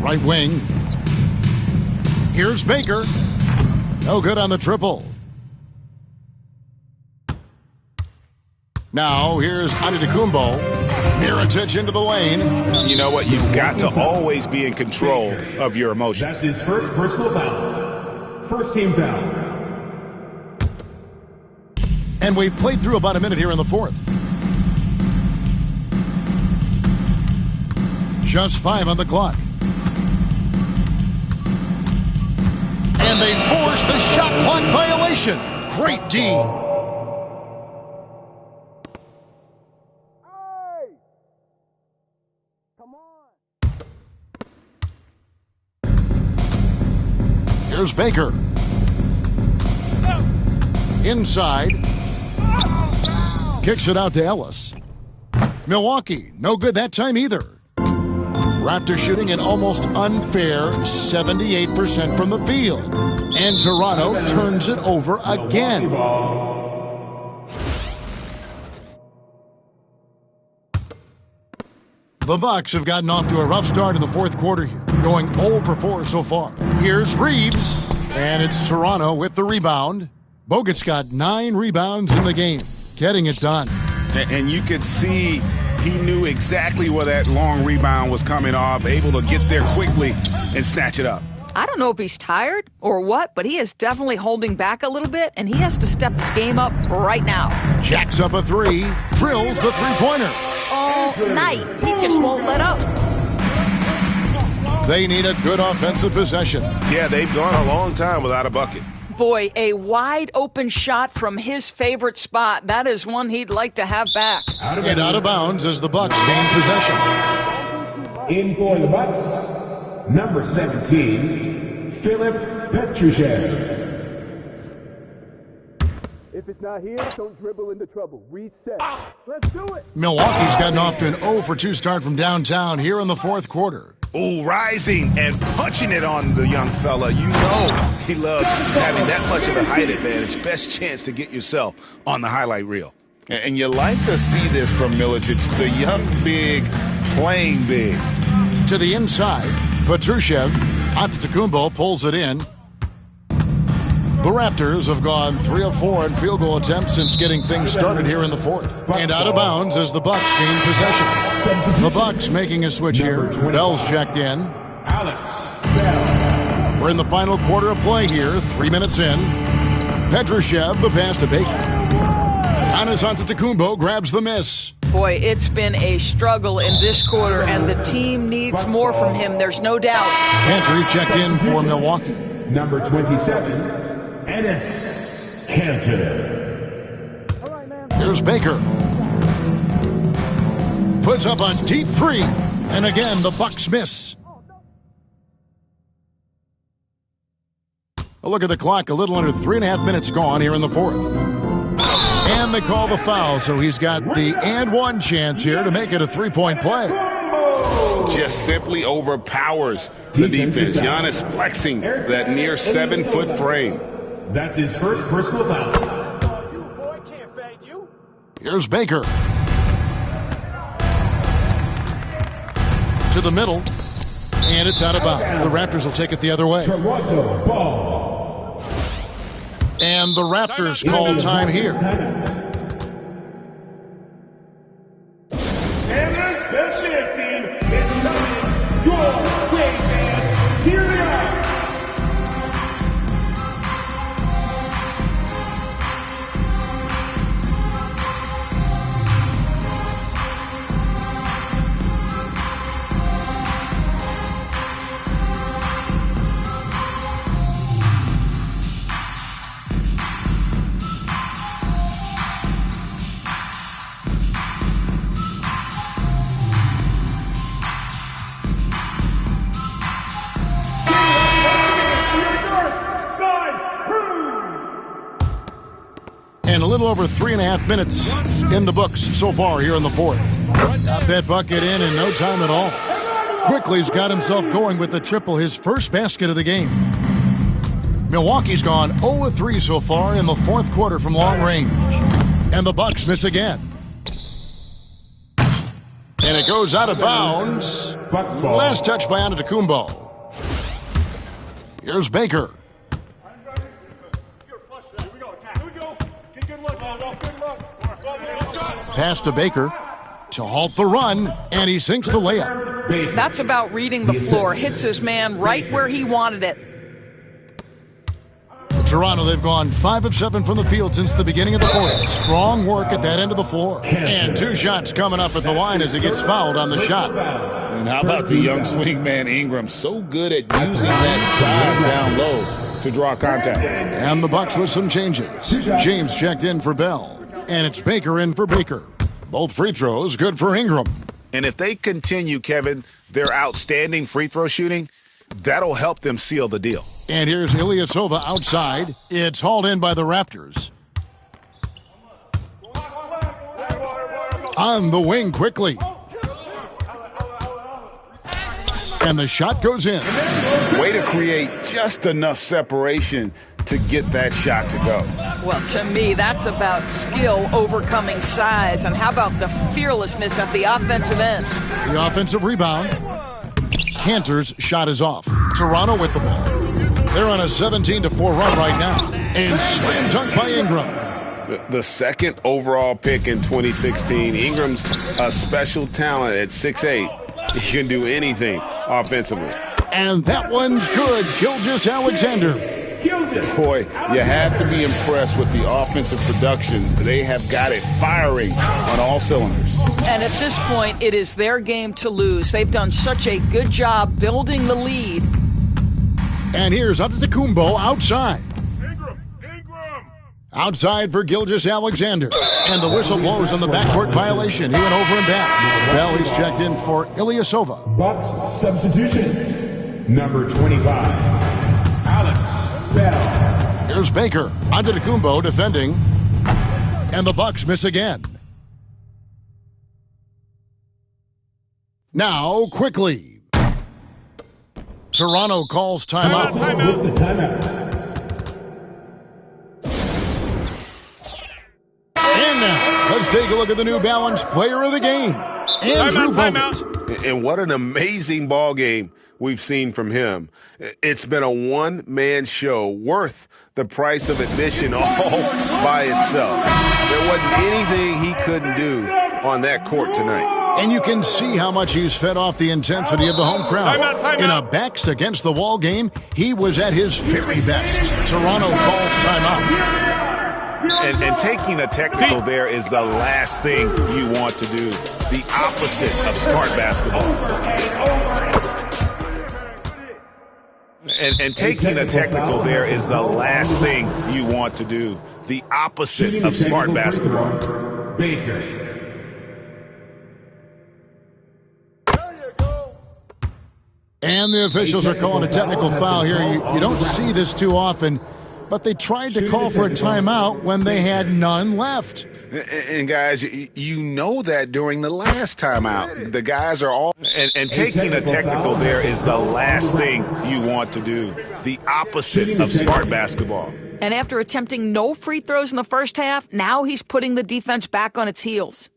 Right wing. Here's Baker. No good on the triple. Now here's Antetokounmpo. Mirotic into the lane. You know what? You've got to always be in control of your emotions. That's his first personal foul. First team foul. And we've played through about a minute here in the fourth. Just 5 on the clock. And they force the shot clock violation. Great D. Here's Baker. Inside. Kicks it out to Ellis. Milwaukee, no good that time either. Raptors shooting an almost unfair 78% from the field. And Toronto turns it over again. The Bucks have gotten off to a rough start in the fourth quarter here, going 0 for 4 so far. Here's Reeves, and it's Toronto with the rebound. Bogut's got 9 rebounds in the game, getting it done. And you could see he knew exactly where that long rebound was coming off, able to get there quickly and snatch it up. I don't know if he's tired or what, but he is definitely holding back a little bit, and he has to step his game up right now. Jacks up a 3, drills the three-pointer. All night, he just won't let up. They need a good offensive possession. Yeah, they've gone a long time without a bucket. Boy, a wide open shot from his favorite spot. That is one he'd like to have back. And out of bounds as the Bucks gain possession. In for the Bucks, number 17, Philip Petrusev. If it's not here, don't dribble into trouble. Reset. Let's do it. Milwaukee's gotten off to an 0 for 2 start from downtown here in the fourth quarter. Oh, rising and punching it on the young fella. You know he loves having that much of a height advantage. Best chance to get yourself on the highlight reel. And you like to see this from Milicic, the young big playing big. To the inside, Petrusev. Antetokounmpo pulls it in. The Raptors have gone 3 of 4 in field goal attempts since getting things started here in the fourth. And out of bounds as the Bucks gain possession. The Bucks making a switch here. Bell's checked in. We're in the final quarter of play here, 3 minutes in. Petrusev, the pass to Baker. Giannis Antetokounmpo grabs the miss. Boy, it's been a struggle in this quarter, and the team needs more from him, there's no doubt. Pantry checked in for Milwaukee. Number 27, Enes Kanter. Here's Baker. Puts up a deep 3. And again, the Bucks miss. A look at the clock, a little under 3.5 minutes gone here in the fourth. And they call the foul, so he's got the and one chance here to make it a 3-point play. Just simply overpowers the defense. Giannis flexing that near 7-foot frame. That's his first personal foul. Here's Baker. To the middle. And it's out of bounds. The Raptors will take it the other way. Toronto ball. And the Raptors call time here. And this best dance team is coming your way, man. Here they are. And a little over 3.5 minutes in the books so far here in the fourth. Got that bucket in no time at all. Quickly's got himself going with the triple, his first basket of the game. Milwaukee's gone 0-3 so far in the fourth quarter from long range. And the Bucks miss again. And it goes out of bounds. Last touch by Antetokounmpo. Here's Baker. Pass to Baker to halt the run, and he sinks the layup. That's about reading the floor. Hits his man right where he wanted it. Toronto, they've gone 5 of 7 from the field since the beginning of the fourth. Strong work at that end of the floor. And 2 shots coming up at the line as he gets fouled on the shot. And how about the young swingman Ingram? So good at using that size down low to draw contact. And the Bucks with some changes. James checked in for Bell. And it's Baker in for Baker. Both free throws good for Ingram. And if they continue, Kevin, their outstanding free throw shooting, that'll help them seal the deal. And here's Ilyasova outside. It's hauled in by the Raptors. On the wing quickly. And the shot goes in. Way to create just enough separation to get that shot to go. Well, to me, that's about skill overcoming size. And how about the fearlessness at the offensive end? The offensive rebound. Cantor's shot is off. Toronto with the ball. They're on a 17-4 run right now. And slam dunk by Ingram. The second overall pick in 2016. Ingram's a special talent at 6'8". He can do anything offensively. And that one's good. Gilgeous-Alexander. Boy, you have to be impressed with the offensive production. They have got it firing on all cylinders. And at this point, it is their game to lose. They've done such a good job building the lead. And here's Antetokounmpo outside. Outside for Gilgeous-Alexander. And the whistle blows on the backcourt violation. He went over and back. Bell, he's checked in for Ilyasova. Bucks substitution. Number 25, Alex Bell. Here's Baker. Antetokounmpo defending. And the Bucks miss again. Now, quickly. Toronto calls timeout. With the timeout. And now, let's take a look at the New Balance player of the game, Andrew Bogut. And what an amazing ball game we've seen from him. It's been a one-man show worth the price of admission all by itself. There wasn't anything he couldn't do on that court tonight. And you can see how much he's fed off the intensity of the home crowd. In a backs-against-the-wall game, he was at his very best. Toronto calls timeout. And taking a technical there is the last thing you want to do. The opposite of smart basketball. And taking a technical there is the last thing you want to do. The opposite of smart basketball. Baker. And the officials are calling a technical foul here. You don't see this too often, but they tried to call for a timeout when they had none left. And guys, you know that during the last timeout, the guys are all... And taking a technical there is the last thing you want to do. The opposite of smart basketball. And after attempting no free throws in the first half, now he's putting the defense back on its heels.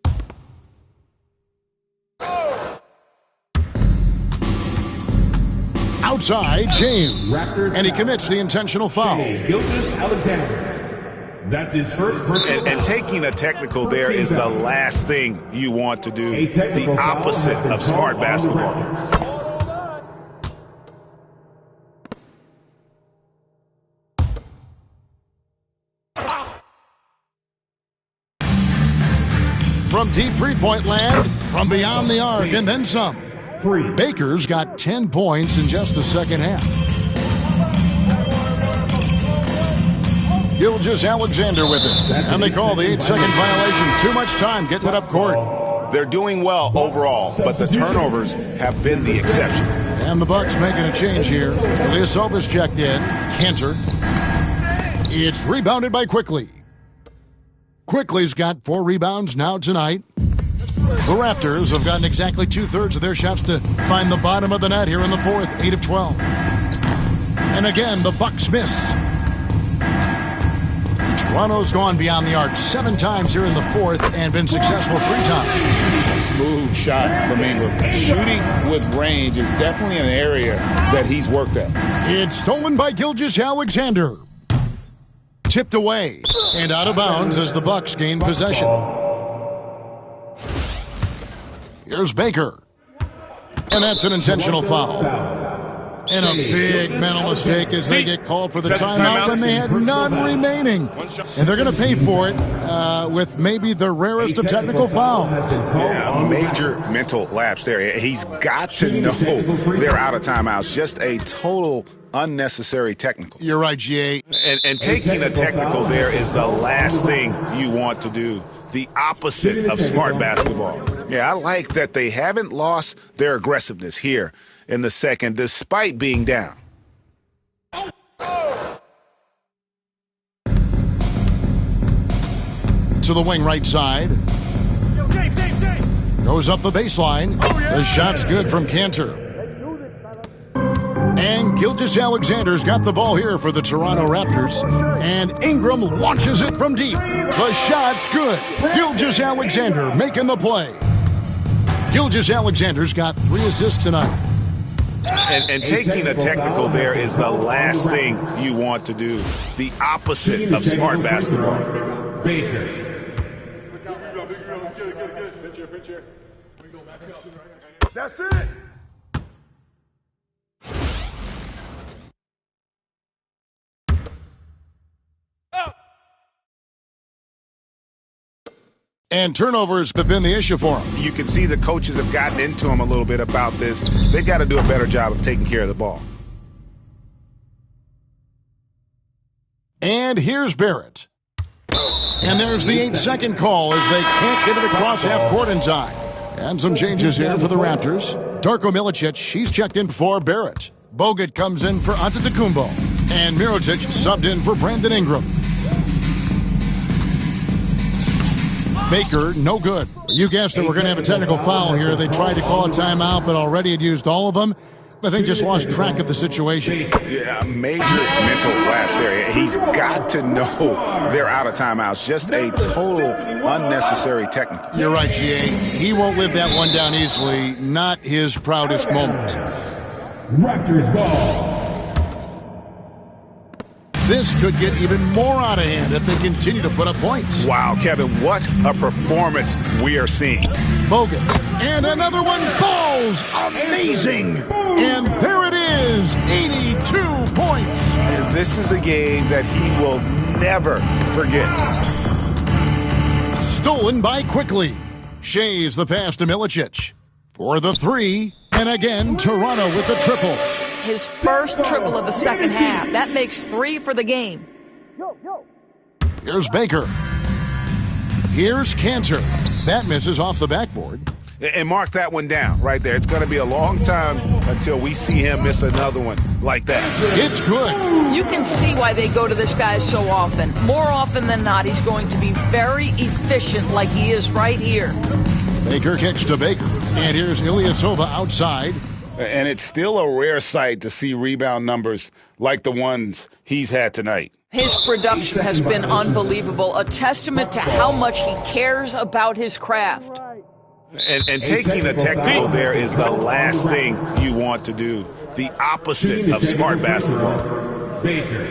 Outside, James. And he commits the intentional foul. Gilgeous-Alexander. That's his first personal and taking a technical there is the last thing you want to do. The opposite of smart basketball. From deep three-point land, from beyond the arc, and then some. Baker's got 10 points in just the second half. Gilgeous-Alexander with it. And they call the 8-second violation. Too much time getting it up court. They're doing well overall, but the turnovers have been the exception. And the Bucks making a change here. Ilyasova's checked in. Cantor. It's rebounded by Quickly. Quickly's got 4 rebounds now tonight. The Raptors have gotten exactly 2/3 of their shots to find the bottom of the net here in the fourth, 8 of 12. And again, the Bucks miss. Toronto's gone beyond the arc 7 times here in the fourth and been successful 3 times. A smooth shot from Ingram. Shooting with range is definitely an area that he's worked at. It's stolen by Gilgeous-Alexander. Tipped away and out of bounds as the Bucks gain possession. Here's Baker. And that's an intentional foul. And a big mental mistake as they get called for the timeout when they had none remaining. And they're going to pay for it with maybe the rarest of technical fouls. Yeah, a major mental lapse there. He's got to know they're out of timeouts. Just a total unnecessary technical. You're right, GA. And taking a technical there is the last thing you want to do. The opposite of smart basketball. Yeah, I like that they haven't lost their aggressiveness here in the second, despite being down. To the wing right side. Goes up the baseline. The shot's good from Cantor. And Gilgeous-Alexander's got the ball here for the Toronto Raptors. And Ingram launches it from deep. The shot's good. Gilgeous-Alexander making the play. Gilgeous-Alexander's got 3 assists tonight. And taking a technical there is the last thing you want to do. The opposite of smart basketball. Baker. That's it. And turnovers have been the issue for him. You can see the coaches have gotten into him a little bit about this. They've got to do a better job of taking care of the ball. And here's Barrett. And there's the 8-second call as they can't get it across half court in time. And some changes here for the Raptors. Darko Milicic, he's checked in for Barrett. Bogut comes in for Antetokounmpo. And Mirotic subbed in for Brandon Ingram. Baker, no good. You guessed it, we're going to have a technical foul here. They tried to call a timeout, but already had used all of them. I think just lost track of the situation. Yeah, major mental lapse there. He's got to know they're out of timeouts. Just a total unnecessary technical. You're right, GA. He won't live that one down easily. Not his proudest moment. Raptors ball. This could get even more out of hand if they continue to put up points. Wow, Kevin, what a performance we are seeing. Bogut. And another one falls. Amazing. And there it is. 82 points. And this is a game that he will never forget. Stolen by Quickly. Shea's the pass to Milicic. For the 3. And again, Toronto with the triple. His first triple of the second half. That makes 3 for the game. Here's Baker. Here's Cantor. That misses off the backboard. And mark that one down right there. It's going to be a long time until we see him miss another one like that. It's good. You can see why they go to this guy so often. More often than not, he's going to be very efficient like he is right here. Baker kicks to Baker. And here's Ilyasova outside. And it's still a rare sight to see rebound numbers like the ones he's had tonight. His production has been unbelievable, a testament to how much he cares about his craft. And taking a technical there is the last thing you want to do. The opposite of smart basketball. Baker.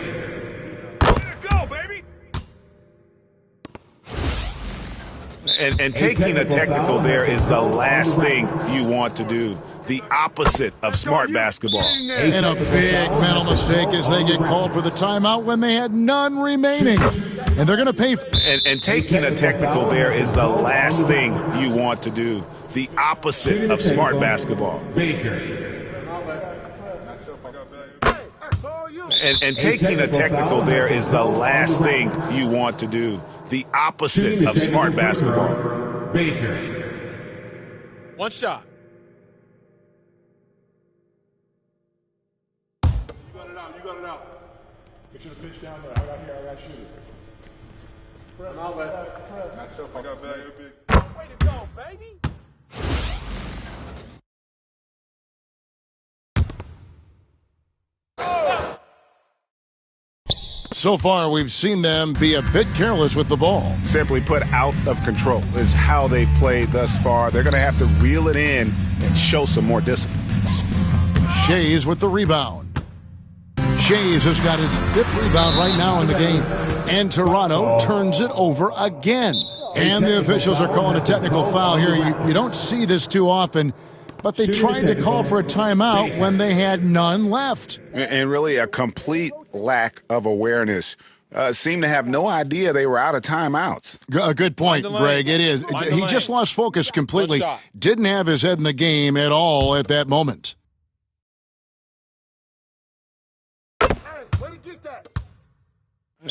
Go, baby! And taking a technical there is the last thing you want to do. The opposite of smart basketball. And a big mental mistake as they get called for the timeout when they had none remaining. And they're going to pay. And taking a technical there is the last thing you want to do. The opposite of smart basketball. And taking a technical there is the last thing you want to do. The opposite of smart basketball. One shot. You got it out. Make sure the pitch down there. I got to shoot it. Press. I got bag. Way to go, baby. So far, we've seen them be a bit careless with the ball. Simply put, out of control is how they've played thus far. They're going to have to reel it in and show some more discipline. Shea's with the rebound. Shea's has got his 5th rebound right now in the game. And Toronto turns it over again. And the officials are calling a technical foul here. You don't see this too often, but they tried to call for a timeout when they had none left. And really a complete lack of awareness. Seemed to have no idea they were out of timeouts. A good point, Greg. It is. He just lost focus completely. Didn't have his head in the game at all at that moment.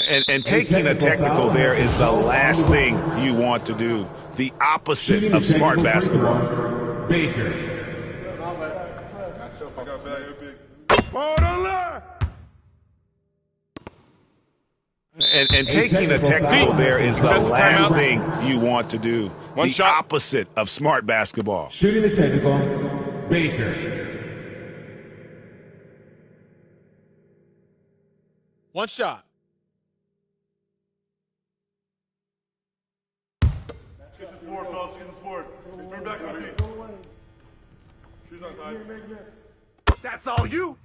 And taking a technical there is the last thing you want to do. The opposite of smart basketball. Baker. And taking a technical there is the last thing you want to do. The opposite of smart basketball. Shooting the technical, Baker. One shot. Get this board, fellas. Get this board. Just bring back my feet. Shoes untied. That's all you.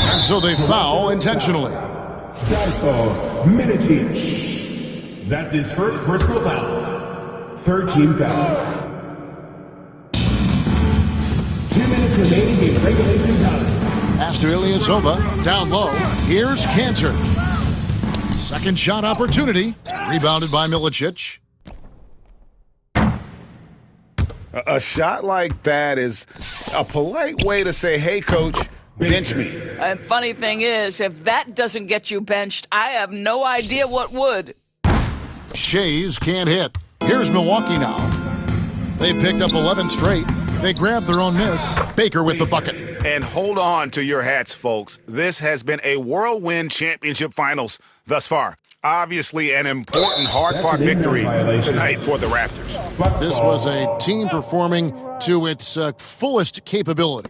And so they foul intentionally. Darko Milicic. That's his first personal foul. Third team foul. 2 minutes remaining in regulation time. Pass to Ilyasova. Down low. Here's Cantor. Second shot opportunity. Rebounded by Milicic. A shot like that is a polite way to say, hey, coach, bench me. And funny thing is, if that doesn't get you benched, I have no idea what would. Shays can't hit. Here's Milwaukee now. They picked up 11 straight. They grabbed their own miss. Baker with the bucket. And hold on to your hats, folks. This has been a whirlwind championship finals thus far. Obviously an important, hard-fought victory tonight for the Raptors. This was a team performing to its fullest capability.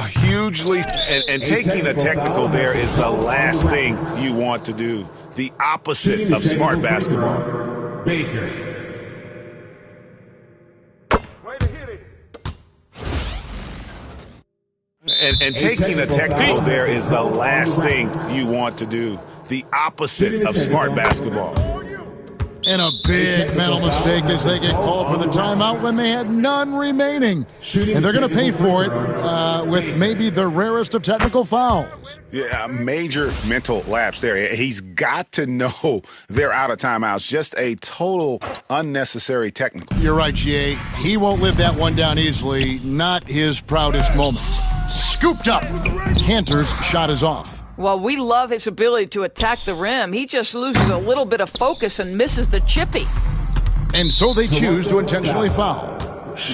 Hugely, and taking a technical there is the last thing you want to do. The opposite of smart basketball. Baker. And taking a technical there is the last thing you want to do. The opposite of smart basketball. And a big mental mistake as they get called for the timeout when they had none remaining. And they're going to pay for it with maybe the rarest of technical fouls. Yeah, major mental lapse there. He's got to know they're out of timeouts. Just a total unnecessary technical. You're right, Jay. He won't live that one down easily. Not his proudest moment. Scooped up. Cantor's shot is off. Well, we love his ability to attack the rim. He just loses a little bit of focus and misses the chippy. And so they choose to intentionally foul.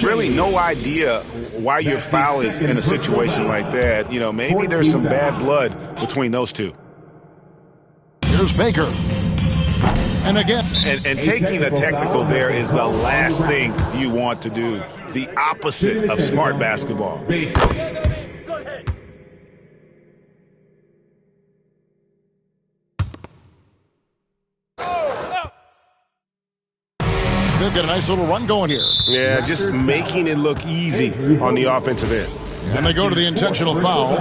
Really no idea why you're fouling in a situation like that. You know, maybe there's some bad blood between those two. Here's Baker. And again. And taking a technical there is the last thing you want to do. The opposite of smart basketball. They've got a nice little run going here. Yeah, just making it look easy on the offensive end. And they go to the intentional foul.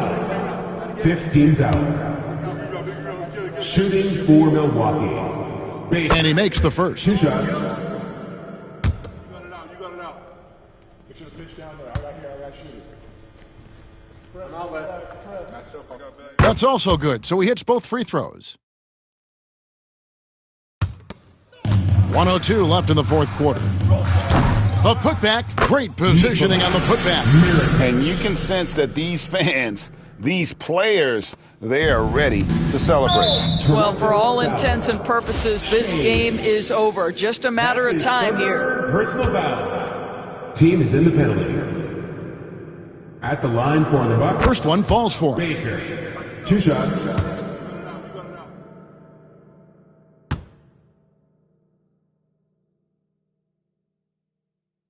15 foul. Shooting for Milwaukee. And he makes the first. 2 shots. You got it out. You got it out. Make sure the pitch down there. I got shooters. That's also good. So he hits both free throws. 1:02 left in the fourth quarter. The putback, great positioning on the putback. And you can sense that these fans, these players, they are ready to celebrate. Well, for all intents and purposes, this game is over. Just a matter of time here. Personal foul. Team is in the penalty. At the line for the Bucks. First one falls for him. Baker. 2 shots.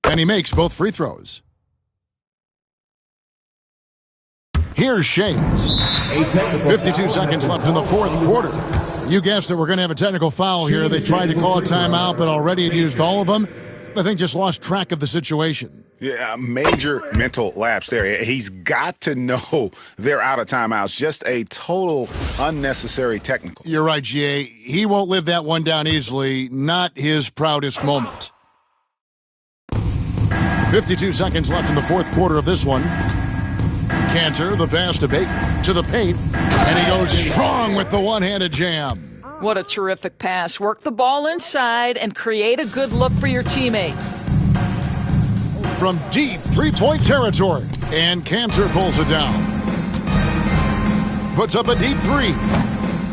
And he makes both free throws. Here's Shays. 52 seconds left in the fourth quarter. You guessed it, we're going to have a technical foul here. They tried to call a timeout, but already had used all of them. I think, just lost track of the situation. Yeah, major mental lapse there. He's got to know they're out of timeouts. Just a total unnecessary technical. You're right, GA. He won't live that one down easily. Not his proudest moment. 52 seconds left in the fourth quarter of this one. Cantor, the pass to Baker, to the paint, and he goes strong with the one-handed jam. What a terrific pass. Work the ball inside and create a good look for your teammate. From deep three-point territory, and Cantor pulls it down. Puts up a deep three.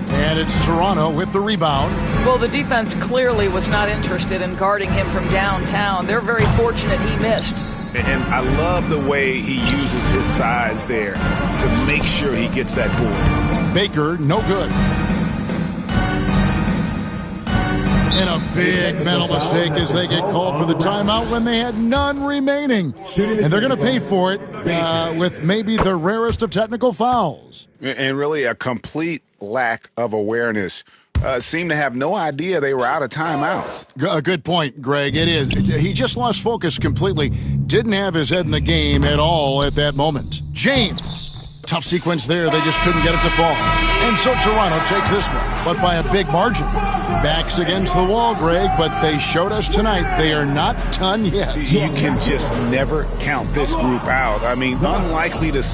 And it's Toronto with the rebound. Well, the defense clearly was not interested in guarding him from downtown. They're very fortunate he missed. And I love the way he uses his size there to make sure he gets that board. Baker, no good. And a big mental mistake as they get called for the timeout when they had none remaining. And they're going to pay for it with maybe the rarest of technical fouls. And really a complete lack of awareness. Seemed to have no idea they were out of timeouts. A good point, Greg. It is. He just lost focus completely. Didn't have his head in the game at all at that moment. James. Tough sequence there. They just couldn't get it to fall. And so Toronto takes this one, but by a big margin. Backs against the wall, Greg, but they showed us tonight they are not done yet. You can just never count this group out. I mean, unlikely to